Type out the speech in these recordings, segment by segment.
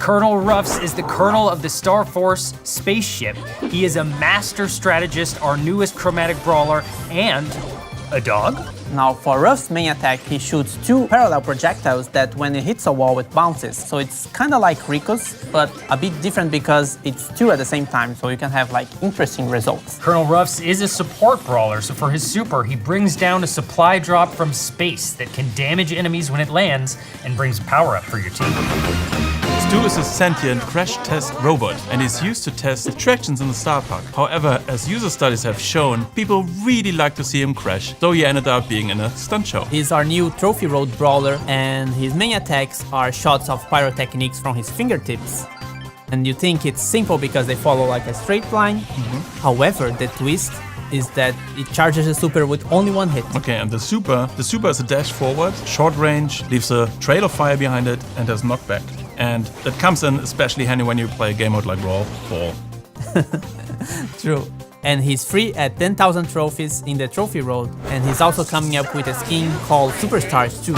Colonel Ruffs is the colonel of the Star Force spaceship. He is a master strategist, our newest chromatic brawler, and a dog? Now for Ruff's main attack, he shoots 2 parallel projectiles that when it hits a wall it bounces. So it's kinda like Rico's, but a bit different because it's 2 at the same time, so you can have like interesting results. Colonel Ruffs is a support brawler, so for his super, he brings down a supply drop from space that can damage enemies when it lands and brings power up for your team. Stu is a sentient crash test robot and is used to test attractions in the Star Park. However, as user studies have shown, people really like to see him crash, so he ended up being in a stunt show. He's our new trophy road brawler, and his main attacks are shots of pyrotechnics from his fingertips. And you think it's simple because they follow like a straight line. However, the twist is that it charges the super with only 1 hit. Okay, and the super is a dash forward, short range, leaves a trail of fire behind it, and has knockback. And that comes in especially handy when you play a game mode like Brawl. True. And he's free at 10,000 trophies in the trophy road, and he's also coming up with a skin called Superstars too.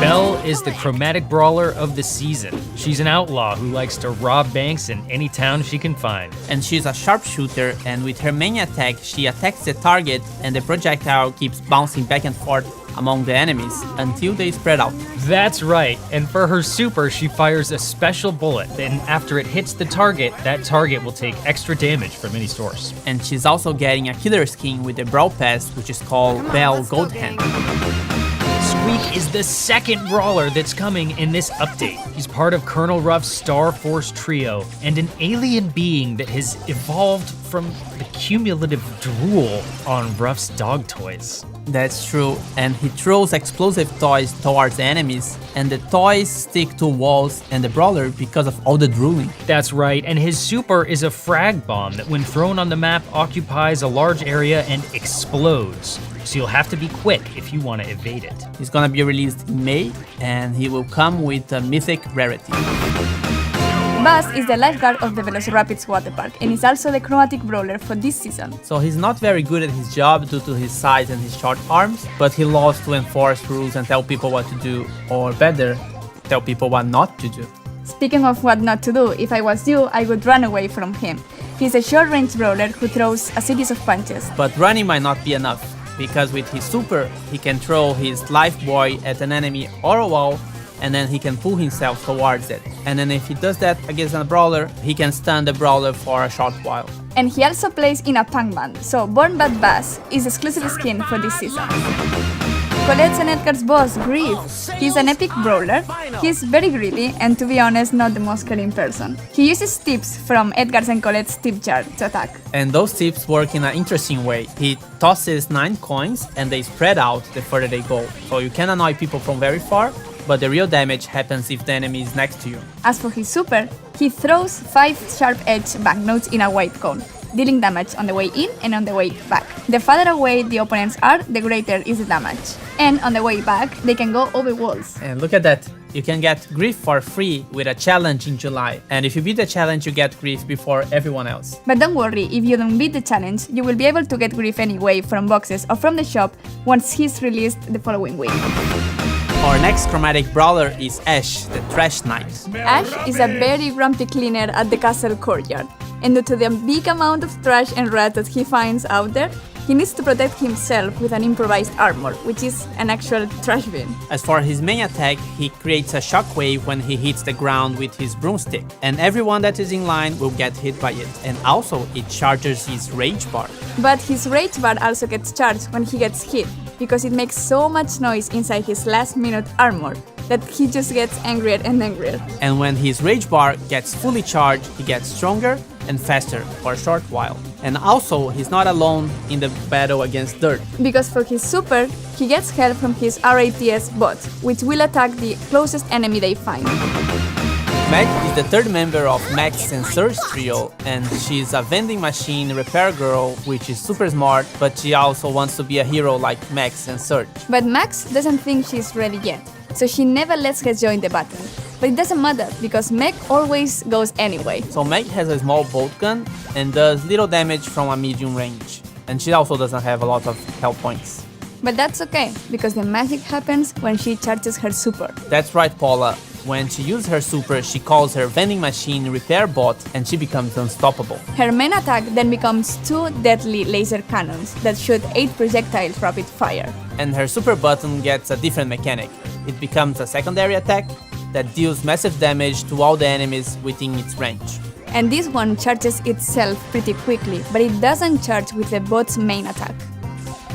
Belle is the chromatic brawler of the season. She's an outlaw who likes to rob banks in any town she can find. And she's a sharpshooter, and with her main attack, she attacks the target and the projectile keeps bouncing back and forth among the enemies until they spread out. That's right, and for her super, she fires a special bullet. Then after it hits the target, that target will take extra damage from any source. And she's also getting a killer skin with the Brawl Pass, which is called Belle Gold Hand. Squeak is the second brawler that's coming in this update. He's part of Colonel Ruff's Star Force trio and an alien being that has evolved from the cumulative drool on Ruff's dog toys. That's true, and he throws explosive toys towards the enemies, and the toys stick to walls and the brawler because of all the drooling. That's right, and his super is a frag bomb that when thrown on the map occupies a large area and explodes. So you'll have to be quick if you want to evade it. He's gonna be released in May, and he will come with a mythic rarity. Buzz is the lifeguard of the Velocirapids water park and is also the chromatic brawler for this season. So he's not very good at his job due to his size and his short arms, but he loves to enforce rules and tell people what to do, or better, tell people what not to do. Speaking of what not to do, if I was you, I would run away from him. He's a short-range brawler who throws a series of punches. But running might not be enough, because with his super, he can throw his life buoy at an enemy or a wall, and then he can pull himself towards it. And then if he does that against a brawler, he can stun the brawler for a short while. And he also plays in a punk band, so Born Bad Buzz is exclusive skin for this season. Colette's and Edgar's boss, Griff. He's an epic brawler. He's very greedy and, to be honest, not the most caring person. He uses tips from Edgar's and Colette's tip jar to attack. And those tips work in an interesting way. He tosses 9 coins and they spread out the further they go. So you can annoy people from very far, but the real damage happens if the enemy is next to you. As for his super, he throws 5 sharp-edged banknotes in a white cone, dealing damage on the way in and on the way back. The farther away the opponents are, the greater is the damage. And on the way back, they can go over walls. And look at that. You can get Griff for free with a challenge in July. And if you beat the challenge, you get Griff before everyone else. But don't worry, if you don't beat the challenge, you will be able to get Griff anyway from boxes or from the shop once he's released the following week. Our next chromatic brawler is Ash, the Trash Knight. Ash is a very grumpy cleaner at the castle courtyard, and due to the big amount of trash and rats that he finds out there, he needs to protect himself with an improvised armor, which is an actual trash bin. As for his main attack, he creates a shockwave when he hits the ground with his broomstick, and everyone that is in line will get hit by it, and also it charges his rage bar. But his rage bar also gets charged when he gets hit, because it makes so much noise inside his last-minute armor that he just gets angrier and angrier. And when his rage bar gets fully charged, he gets stronger and faster for a short while. And also, he's not alone in the battle against Dirt. Because for his super, he gets help from his RATS bot, which will attack the closest enemy they find. Meg is the third member of Max and Surge trio, and she's a vending machine repair girl, which is super smart, but she also wants to be a hero like Max and Surge. But Max doesn't think she's ready yet, so she never lets her join the battle. But it doesn't matter, because Meg always goes anyway. So Meg has a small bolt gun and does little damage from a medium range. And she also doesn't have a lot of health points. But that's okay, because the magic happens when she charges her super. That's right, Paula. When she uses her super, she calls her vending machine repair bot and she becomes unstoppable. Her main attack then becomes 2 deadly laser cannons that shoot 8 projectiles rapid fire. And her super button gets a different mechanic. It becomes a secondary attack that deals massive damage to all the enemies within its range. And this one charges itself pretty quickly, but it doesn't charge with the bot's main attack.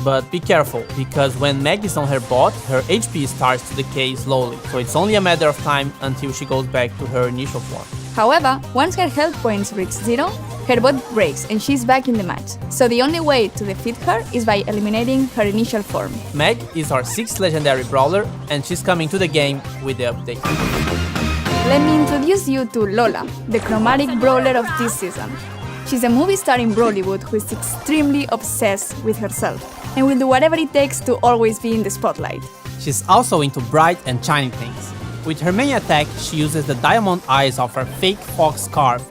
But be careful, because when Meg is on her bot, her HP starts to decay slowly, so it's only a matter of time until she goes back to her initial form. However, once her health points reach 0, her bot breaks and she's back in the match. So the only way to defeat her is by eliminating her initial form. Meg is our 6th legendary brawler, and she's coming to the game with the update. Let me introduce you to Lola, the chromatic brawler of this season. She's a movie star in Brawlywood who is extremely obsessed with herself and will do whatever it takes to always be in the spotlight. She's also into bright and shiny things. With her main attack, she uses the diamond eyes of her fake fox scarf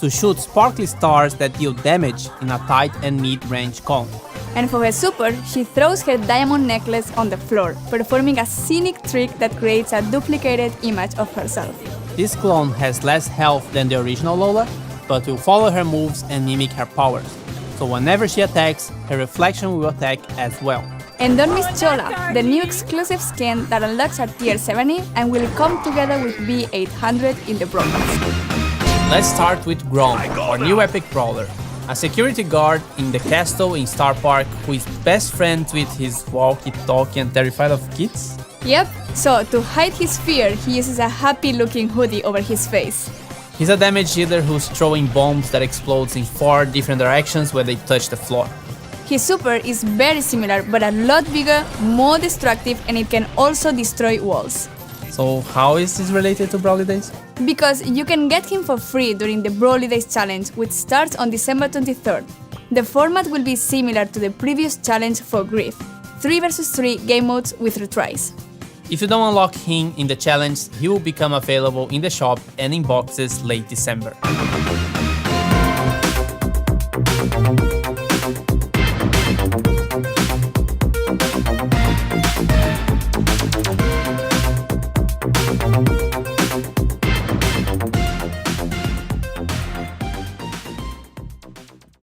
to shoot sparkly stars that deal damage in a tight and mid-range cone. And for her super, she throws her diamond necklace on the floor, performing a scenic trick that creates a duplicated image of herself. This clone has less health than the original Lola, but will follow her moves and mimic her powers. So whenever she attacks, her reflection will attack as well. And don't miss Chola, the new exclusive skin that unlocks at tier 70 and will come together with B800 in the Brawl Talks. Let's start with Grom, our new epic brawler. A security guard in the castle in Star Park who is best friends with his walkie-talkie and terrified of kids? Yep, so to hide his fear, he uses a happy-looking hoodie over his face. He's a damage dealer who's throwing bombs that explodes in 4 different directions when they touch the floor. His super is very similar but a lot bigger, more destructive, and it can also destroy walls. So how is this related to Brawly Days? Because you can get him for free during the Brawly Days challenge, which starts on December 23rd. The format will be similar to the previous challenge for Griff, 3 vs 3 game modes with retries. If you don't unlock him in the challenge, he will become available in the shop and in boxes late December.